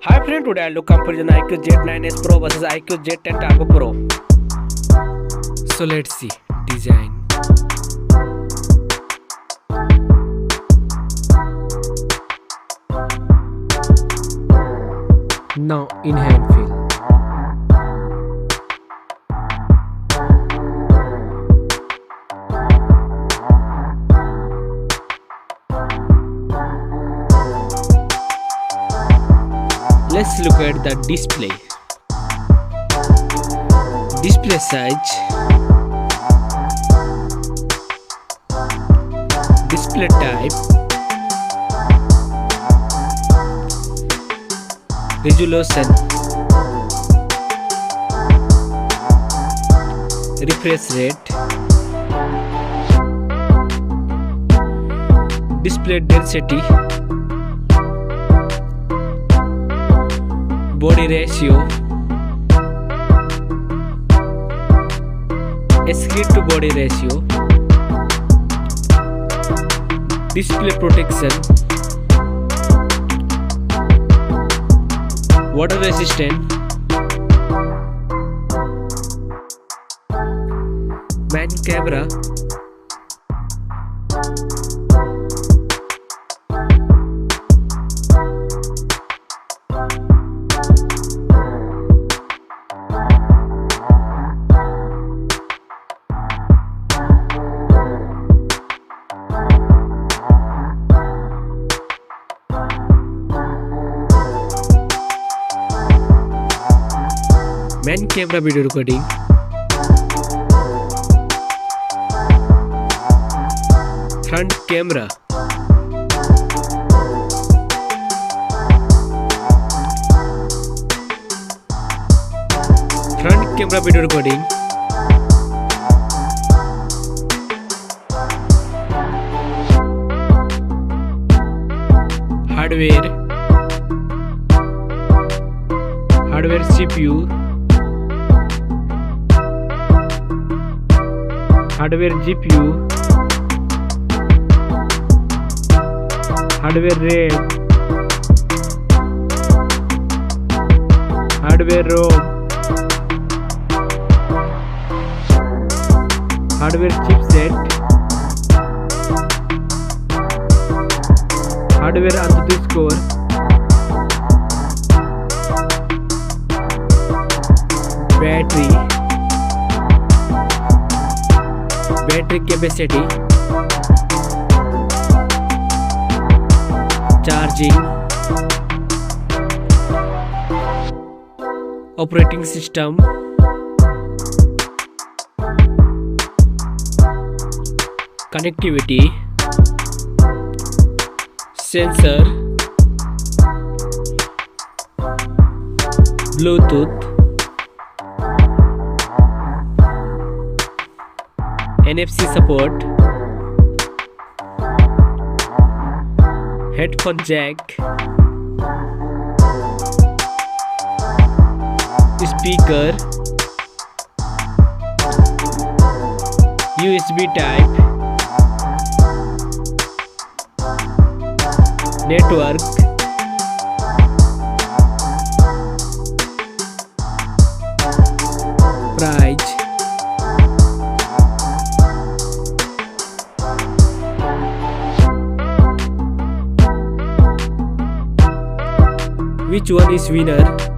Hi friend, today I look comparison iQOO Z9s Pro versus iQOO Z10 Turbo Pro. So let's see design. Now in hand feel. Let's look at the display. Display size, display type, resolution, refresh rate, display density, body ratio, screen to body ratio, display protection, water resistant, main camera, main camera video recording, front camera, front camera video recording, hardware CPU, hardware GPU, hardware RAM, hardware ROM, hardware chipset, hardware ANTUTU score, battery capacity, charging, operating system, connectivity, sensor, Bluetooth, NFC support, headphone jack, speaker, USB type, network, price, which one is winner?